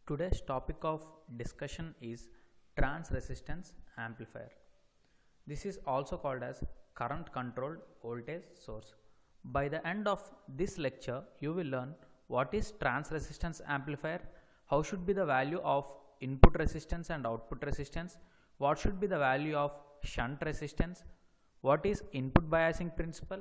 Today's topic of discussion is trans resistance amplifier. This is also called as current controlled voltage source. By the end of this lecture, you will learn what is trans resistance amplifier, how should be the value of input resistance and output resistance, what should be the value of shunt resistance, what is input biasing principle,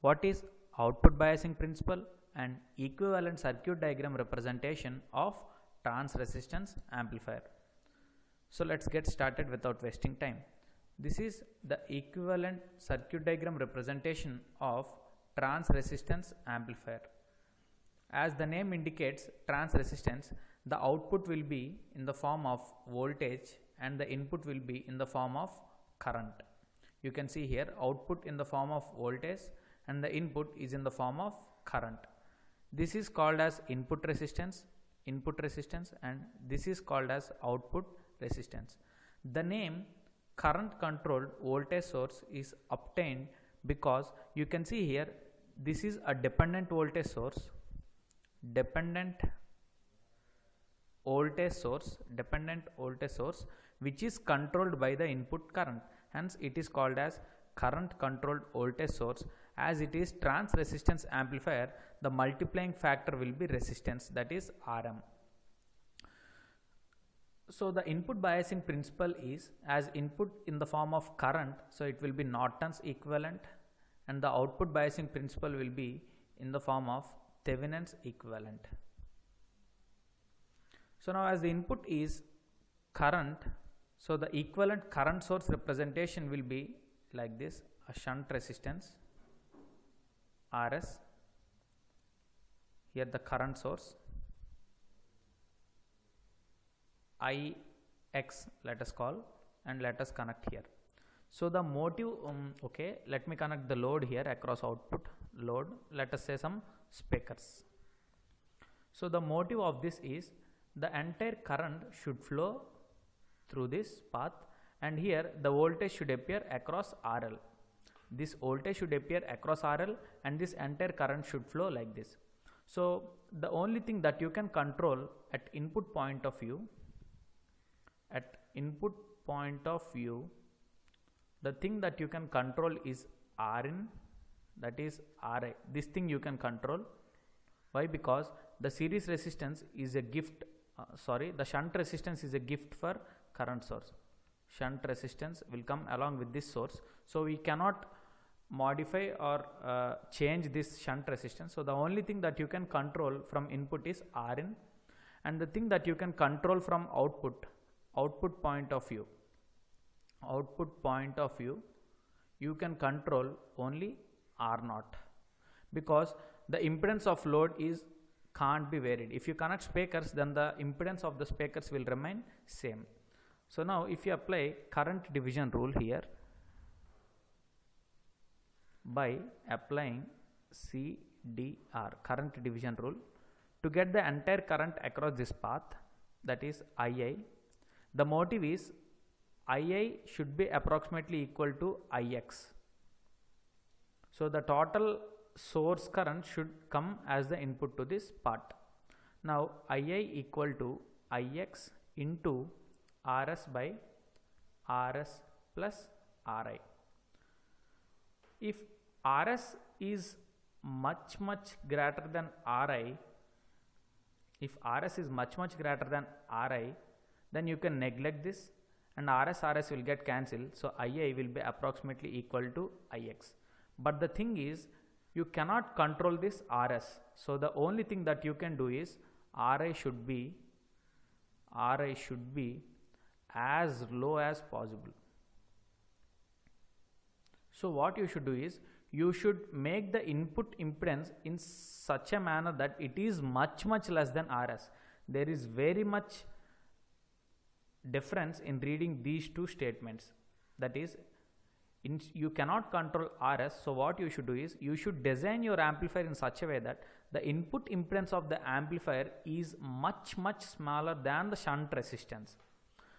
what is output biasing principle, and equivalent circuit diagram representation of trans resistance amplifier. So let's get started without wasting time. This is the equivalent circuit diagram representation of trans resistance amplifier. As the name indicates, trans resistance, the output will be in the form of voltage and the input will be in the form of current. You can see here output in the form of voltage and the input is in the form of current. This is called as input resistance, and this is called as output resistance. The name current controlled voltage source is obtained because you can see here this is a dependent voltage source, which is controlled by the input current. Hence it is called as current controlled voltage source. As it is trans resistance amplifier, the multiplying factor will be resistance, that is Rm. So the input biasing principle is, as input in the form of current, so it will be Norton's equivalent, and the output biasing principle will be in the form of Thevenin's equivalent. So now as the input is current, so the equivalent current source representation will be like this: a shunt resistance Rs, here the current source Ix, let us call, and let us connect here. So the motive, let me connect the load here across output load, let us say some speakers. So the motive of this is the entire current should flow through this path, and here the voltage should appear across RL. This voltage should appear across RL and this entire current should flow like this. So the only thing that you can control at input point of view, the thing that you can control is Rin, that is Ri. This thing you can control. Why? Because the series resistance is a gift, the shunt resistance is a gift for current source. Shunt resistance will come along with this source. So we cannot modify or change this shunt resistance. So the only thing that you can control from input is Rin, and the thing that you can control from output point of view, you can control only R0, because the impedance of load can't be varied. If you connect speakers, then the impedance of the speakers will remain same. So now if you apply current division rule here, by applying CDR, current division rule, to get the entire current across this path, that is II, the motive is II should be approximately equal to Ix. So the total source current should come as the input to this part. Now II equal to Ix into Rs by Rs plus Ri. If Rs is much greater than Ri, then you can neglect this and Rs will get cancelled. So II will be approximately equal to Ix. But the thing is, you cannot control this Rs. So the only thing that you can do is Ri should be as low as possible. So what you should do is, you should make the input impedance in such a manner that it is much less than Rs. There is very much difference in reading these two statements. That is, you cannot control Rs. So what you should do is, you should design your amplifier in such a way that the input impedance of the amplifier is much smaller than the shunt resistance.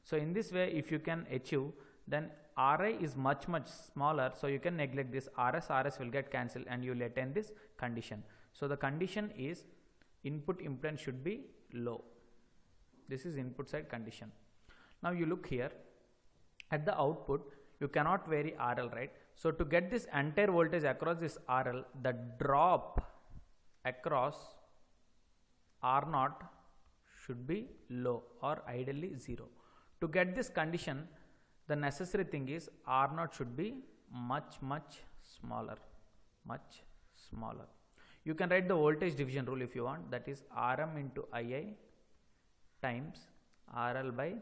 So in this way, if you can achieve, then Ri is much smaller, so you can neglect this Rs will get cancelled and you will attain this condition. So the condition is input impedance should be low. This is input side condition. Now you look here at the output, you cannot vary RL, right? So to get this entire voltage across this RL, the drop across R0 should be low or ideally 0. To get this condition, the necessary thing is R0 should be much smaller. You can write the voltage division rule if you want, that is Rm into II times RL by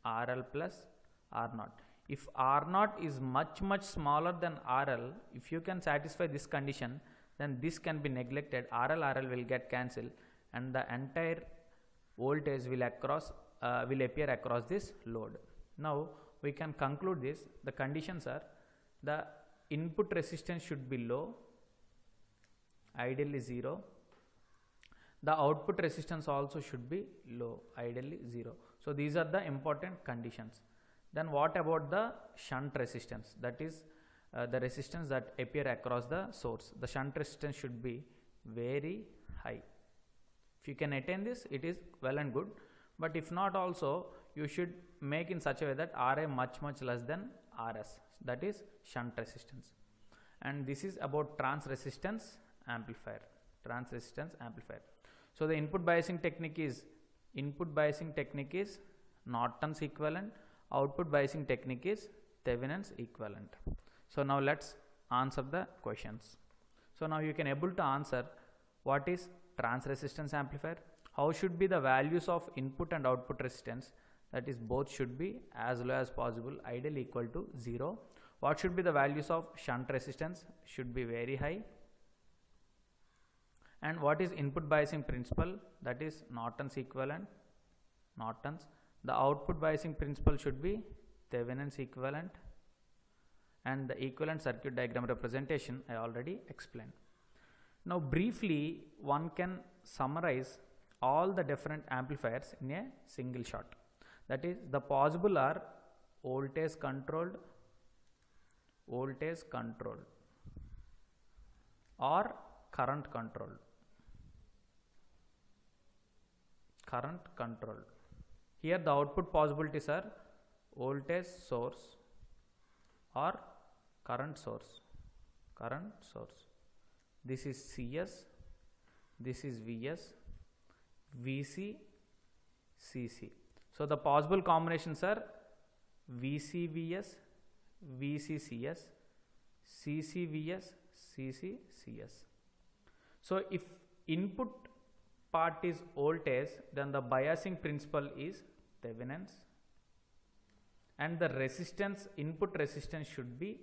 RL plus R0. If R0 is much smaller than RL, if you can satisfy this condition, then this can be neglected. RL will get cancelled and the entire voltage will appear across this load. Now we can conclude this. The conditions are: the input resistance should be low, ideally 0. The output resistance also should be low, ideally 0. So these are the important conditions. Then what about the shunt resistance? That is the resistance that appear across the source. The shunt resistance should be very high. If you can attain this, it is well and good. But if not also, you should make in such a way that Ra much less than Rs. That is shunt resistance. And this is about trans resistance amplifier. So the input biasing technique is Norton's equivalent. Output biasing technique is Thevenin's equivalent. So now let's answer the questions. So now you can able to answer what is trans resistance amplifier, how should be the values of input and output resistance, that is both should be as low as possible, ideally equal to 0. What should be the values of shunt resistance, should be very high. And what is input biasing principle, that is Norton's equivalent, The output biasing principle should be Thevenin's equivalent, and the equivalent circuit diagram representation I already explained. Now briefly one can summarize all the different amplifiers in a single shot. That is, the possible are voltage controlled or current controlled. Here the output possibilities are voltage source or current source. This is CS, this is VS, VC, CC. So the possible combinations are VCVS, VCCS, CCVS, CCCS. So if input part is voltage, then the biasing principle is Thevenin's, and the resistance, input resistance should be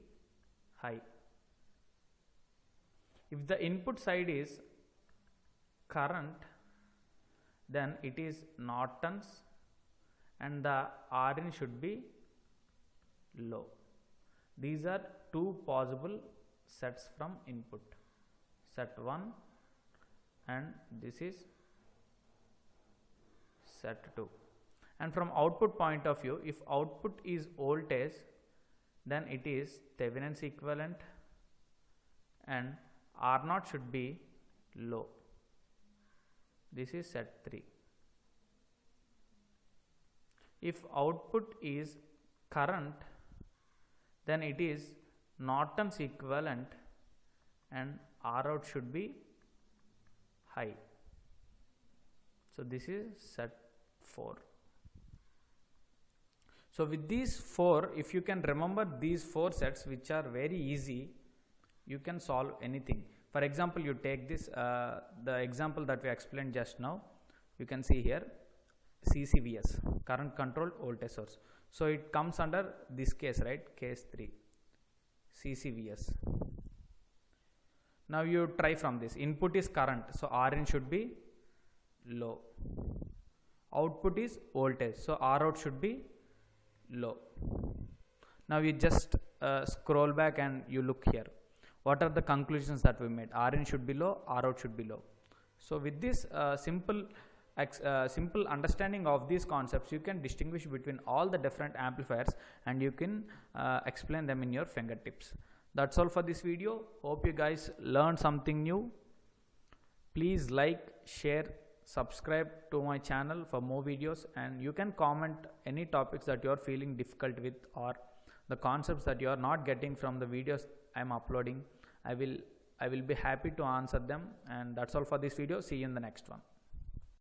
high. If the input side is current, then it is Norton's and the Rin should be low. These are two possible sets from input, set 1 and this is set 2. And from output point of view, if output is voltage, then it is Thevenin's equivalent and R0 should be low. This is set 3. If output is current, then it is Norton's equivalent and R out should be high. So this is set 4. So with these 4, if you can remember these 4 sets, which are very easy, you can solve anything. For example, you take this, the example that we explained just now, you can see here CCVS, current controlled voltage source. So it comes under this case, right? Case 3, CCVS. Now you try from this. Input is current, so Rin should be low. Output is voltage, so R out should be low. Now you just scroll back and you look here. What are the conclusions that we made? Rin should be low, R out should be low. So with this simple understanding of these concepts, you can distinguish between all the different amplifiers and you can explain them in your fingertips. That's all for this video. Hope you guys learned something new. Please like, share, subscribe to my channel for more videos, and you can comment any topics that you are feeling difficult with, or the concepts that you are not getting from the videos I am uploading. I will be happy to answer them. And that's all for this video. See you in the next one.